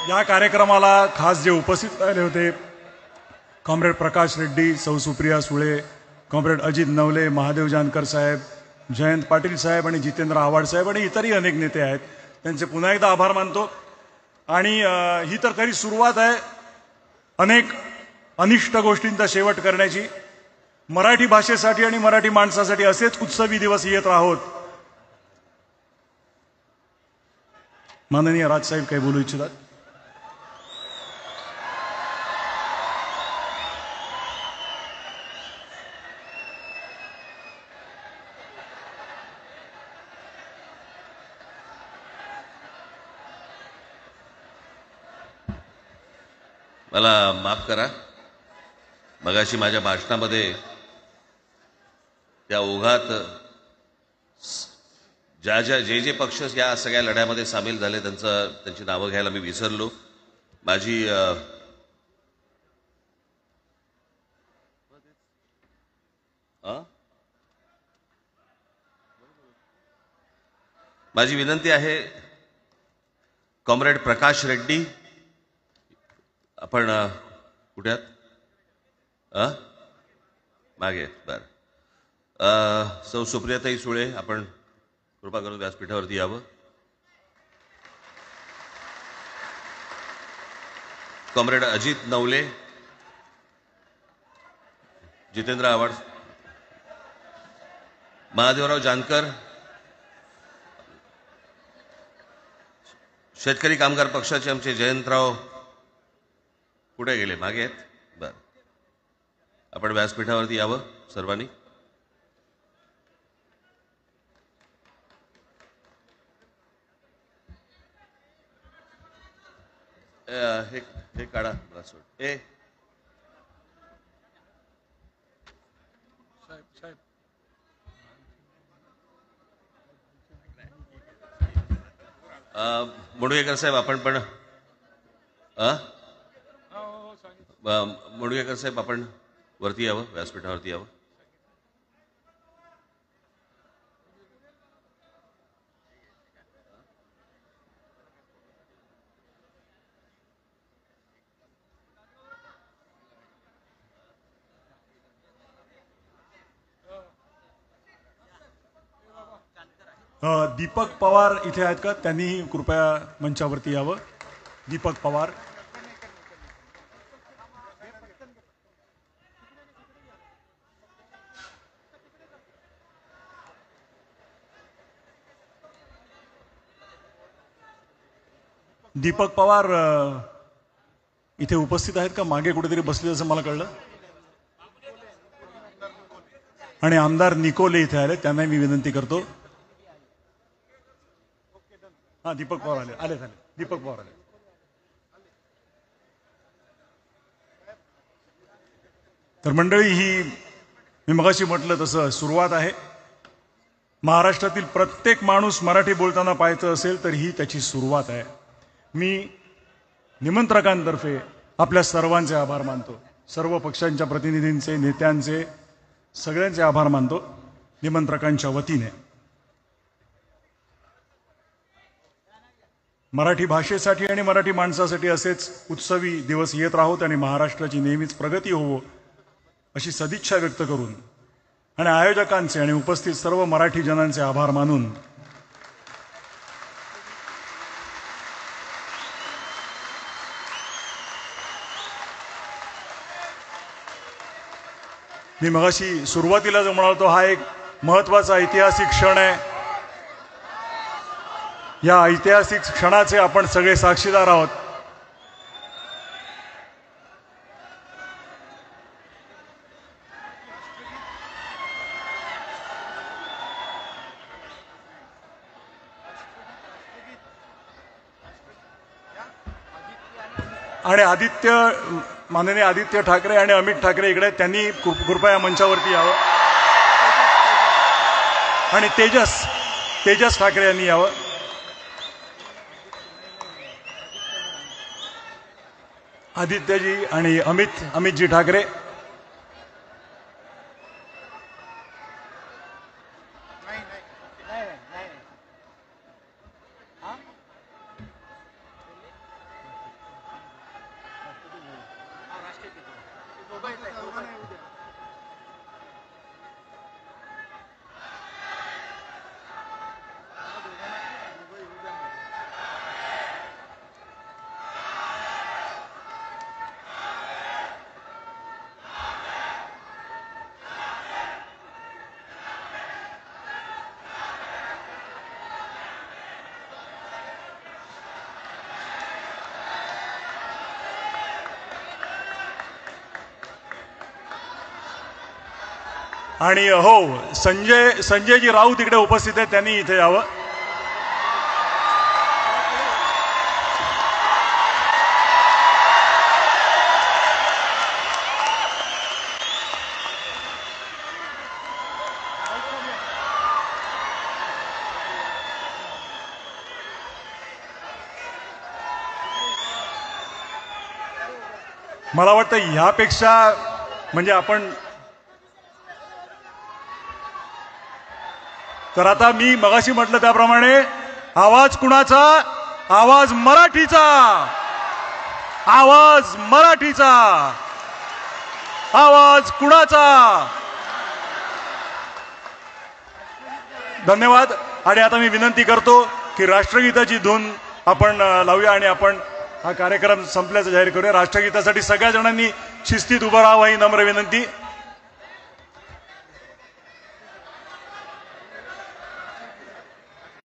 या कार्यक्रमाला खास जे उपस्थित राहिले होते कॉम्रेड प्रकाश रेड्डी, सौ सुप्रिया सुळे, कॉम्रेड अजित नवले, महादेव जानकर साहेब, जयंत पाटील साहेब आणि जितेंद्र आव्हाड साहेब आणि इतरही अनेक नेते आहेत, त्यांचे पुन्हा एकदा आभार मानतो. आणि ही तर खरी सुरुवात आहे अनेक अनिष्ट गोष्टींचा शेवट करण्याची. मराठी भाषेसाठी आणि मराठी माणसासाठी असेच उत्सवी दिवस येत राहोत. माननीय राजसाहेब काही बोलू इच्छितात? मला माफ करा, मगाशी माझ्या भाषणामध्ये त्या ओघात जे पक्ष या सगळ्या लढ्यामध्ये सामील झाले त्यांची नावं घ्यायला मी विसरलो. माझी विनंती आहे, कॉम्रेड प्रकाश रेड्डी आपण कुठे आहात? मागे. बरं. सौ सुप्रियाताई सुळे आपण कृपा करून व्यासपीठावरती यावं. कॉम्रेड अजित नवले, जितेंद्र आव्हाड, महादेवराव जानकर, शेतकरी कामगार पक्षाचे आमचे जयंतराव कुठे गेले? मागे आहेत. बरं, आपण व्यासपीठावरती यावं सर्वांनी. हे काढा. ए साहेब, मुडगेकर साहेब आपण पण मुडगेकर साहेब आपण वरती यावं, व्यासपीठावरती यावं. दीपक पवार इथे आहेत का? त्यांनी कृपया मंचावरती यावं. दीपक पवार. दीपक पवार इथे उपस्थित आहेत का? मागे कुठेतरी बसले असं मला कळलं. आणि आमदार निकोले इथे आले, त्यांना मी विनंती करतो. हा, दीपक पवार आले. दीपक पवार आले. तर मंडळी, ही मी मगाशी म्हटलं तसं सुरुवात आहे. महाराष्ट्रातील प्रत्येक माणूस मराठी बोलताना पाहायचं असेल तर ही त्याची सुरुवात आहे. मी निमंत्रकांतर्फे आपल्या सर्वांचे आभार मानतो. सर्व पक्षांच्या प्रतिनिधींचे, नेत्यांचे, सगळ्यांचे आभार मानतो निमंत्रकांच्या वतीने. मराठी भाषेसाठी आणि मराठी माणसासाठी असेच उत्सवी दिवस येत राहोत आणि महाराष्ट्राची नेहमीच प्रगती होवो अशी सदिच्छा व्यक्त करून आणि आयोजकांचे आणि उपस्थित सर्व मराठी जनांचे आभार मानून मी मगाशी सुरुवातीला जो म्हणालो हा एक महत्वाचा ऐतिहासिक क्षण आहे. या ऐतिहासिक क्षणाचे आपण सगळे साक्षीदार आहोत. आणि माननीय आदित्य ठाकरे आणि अमित ठाकरे इकडे, त्यांनी कृपया मंचावरती यावं. आणि तेजस ठाकरे यांनी यावं. आदित्यजी आणि अमितजी ठाकरे. आणि हो, संजयजी राऊत इकडे उपस्थित आहेत, त्यांनी इथे यावं. मला वाटतं ह्यापेक्षा म्हणजे आपण तर आता मी मगाशी म्हटलं त्याप्रमाणे आवाज कुणाचा? आवाज मराठीचा, आवाज मराठीचा, आवाज कुणाचा? धन्यवाद. आणि आता मी विनंती करतो की राष्ट्रगीताची धून आपण लावूया आणि आपण हा कार्यक्रम संपल्याचं जाहीर करूया. राष्ट्रगीतासाठी सगळ्या जणांनी शिस्तीत उभं राहावं ही नम्र विनंती.